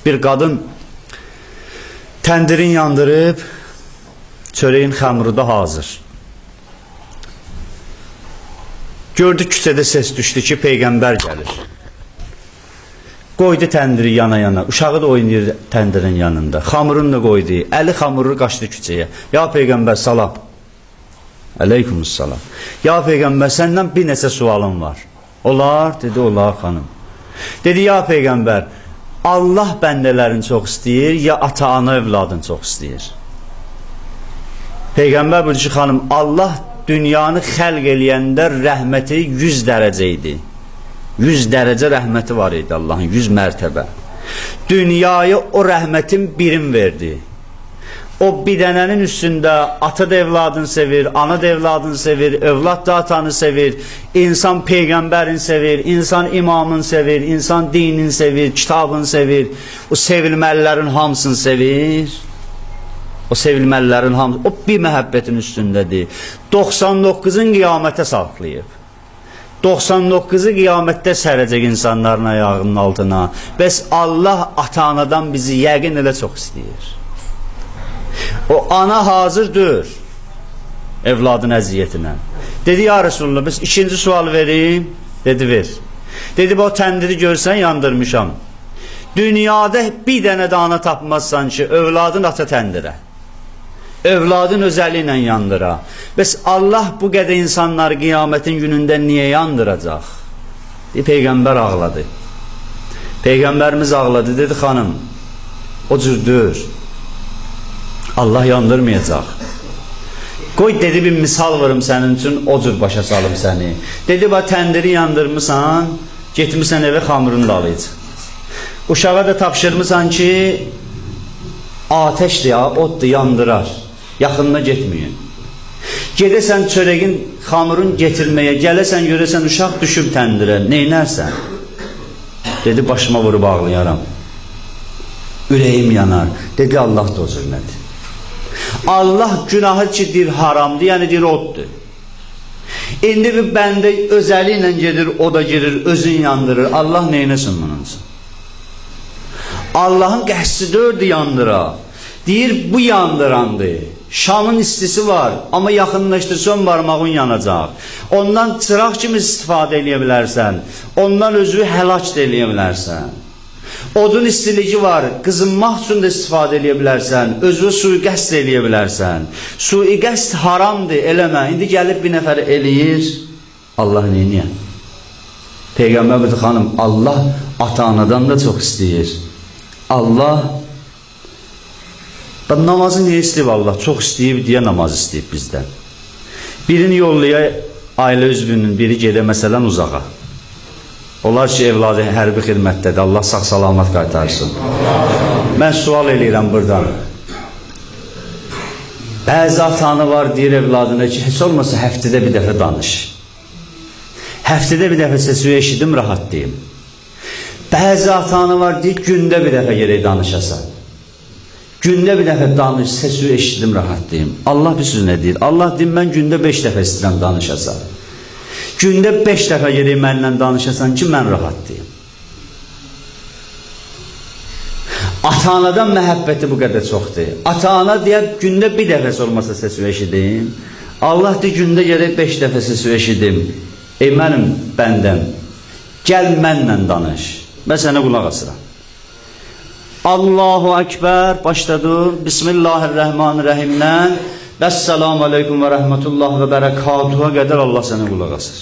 Bir qadın təndirin yandırıb, çörəyin xəmuru da hazır. Gördü küçədə ses düşdü ki, Peyğəmbər gəlir. Qoydu təndiri yana-yana, uşağı da oynayır təndirin yanında. Xamurunu da qoydu, əli xamuru qaçdı küçəyə. Ya Peyğəmbər, salam. Əleykumussalam. Ya Peyğəmbər, səndən bir neçə sualım var. Olar, dedi, olar xanım. Dedi, ya Peyğəmbər, Allah bəndələrini çox istəyir, ya ata-ana övladını çox istəyir? Peyğəmbər buyurdu ki, xanım, Allah dünyanı xəlq eləyəndə rəhməti 100 dərəcə idi. 100 dərəcə rəhməti var idi Allahın, 100 mərtəbə. Dünyayı o rəhmətin birin verdi. O bir dənənin üstündə ata da evladını sevir, ana da evladını sevir, övlad da atanı sevir, insan Peyğəmbərini sevir, insan imamını sevir, insan dinini sevir, kitabını sevir, o sevilməlilərin hamısını sevir. O sevilməlilərin hamısı, o bir məhəbbətin üstündədir. 99'un qiyamətə saxlayıb. 99'u qiyamətdə sərəcək insanların ayağının altına. Bəs Allah ata-anadan bizi yəqin elə çox istəyir. O ana hazırdır evladın əziyyətinə. Dedi, ya Resulullah, biz ikinci sual vereyim. Dedi, ver. Dedi, o təndiri görsən yandırmışam. Dünyada bir dənə də ana tapmazsan ki, övladın ata təndirə. Övladın özəli ilə yandıra. Bəs Allah bu qədər insanları qiyamətin günündə niyə yandıracaq? Peyğəmbər ağladı. Peyğəmbərimiz ağladı. Dedi, xanım, o cürdür. Allah yandırmayacaq. Qoy, dedi, bir misal varım sənin üçün, o cür başa salım səni. Dedi, təndiri yandırmısan, getmirsən evə xamurunu da alayıcı. Uşağa da tapşırmısan ki, ateşdir, oddur, yandırar. Yaxınına getməyin. Gedəsən çörəyin xamurun getirməyə, gələsən görəsən uşaq düşüb təndirə, neynərsən? Dedi, başıma vurub ağlayaram. Ürəyim yanar. Dedi, Allah da o cürmədir. Allah günahı ki, deyir haramdır, yəni deyir oddur. İndi bir bəndə özəli ilə gedir, o da girir, özün yandırır. Allah neynəsin bunun üçün? Allahın qəsdi dördü yandıra. Deyir, bu yandırandır. Şamın istisi var, amma yaxınlaşdırsan barmağın yanacaq. Ondan çıraq kimi istifadə edə bilərsən. Ondan özü həlak da edə bilərsən. Odun istiligi var, qızınmaq üçün də istifadə edə bilərsən. Özü sui-qəsd edə bilərsən. Sui-qəsd haramdır, eləmə. İndi gəlib bir nəfər eləyir. Allah neyniyər? Peyğəmbər buyurdu, xanım, Allah ata-anadan da çox istəyir. Allah namazı niyə istəyib Allah? Çox istəyib deyə namaz istəyib bizdən. Birini yollaya ailə üzvünün, biri gedə məsələn uzağa. Onlar ki, evladı hərbi xidmətdədir. Allah sağ-salamat qaytarsın. Mən sual eləyirəm buradan. Bəzi atanı var, deyir evladına ki, heç olmasa həftədə bir dəfə danış. Həftədə bir dəfə səsi eşidim, rahat deyim. Bəzi atanı var, deyir, gündə bir dəfə gerək danışasan. Gündə bir dəfə danış, səsi eşidim, rahat deyim. Allah bir söz nə deyir? Allah deyir, mən gündə 5 dəfə istəyirəm danışasan. Gündə 5 dəfə gerək mənlə danışasan ki, mən rahat deyim. Ata-anadan məhəbbəti bu qədər çoxdur. Ata-ana deyər, gündə bir dəfəsi olmasa səsi eşidim. Allah deyir, gündə gerək 5 dəfə səsi eşidim. Ey mənim bəndəm, gəl mənlə danış. Mən sənə qulaq asıram. Allahu Ekber başladı. Bismillahirrahmanirrahimdən Vəssalamu aleykum və rəhmətullah və bərəkatuh'a qədər Allah sənə qulaq asır.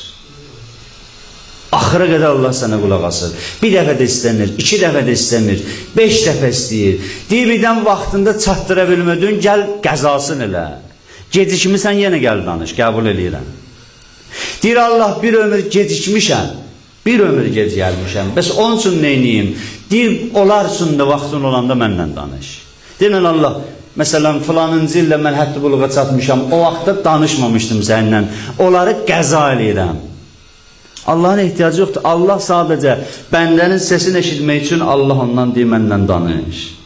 Axıra qədər Allah sənə qulaq asır. Bir dəfə də istəmir, 2 dəfə də istəmir, 5 dəfə istəyir. Deyir, birdən vaxtında çatdıra bilmədin, gəl qəzasın elə. Gecikmirsən, yenə gəl danış, qəbul eləyirəm. Deyir, Allah, bir ömür gecikmişəm. Bir ömür gec gəlmişəm. Bəs onun üçün neyniyim? Deyir, onlar üçün də vaxtın olanda mənlə danış. Deyirən Allah, məsələn, filanıncı ildə mən həddi buluğa çatmışam, o vaxtda danışmamışdım səninlə. Onları qəza eləyirəm. Allahın ehtiyacı yoxdur. Allah sadəcə bəndənin səsini eşitmək üçün Allah ondan deyir, mənlə danış.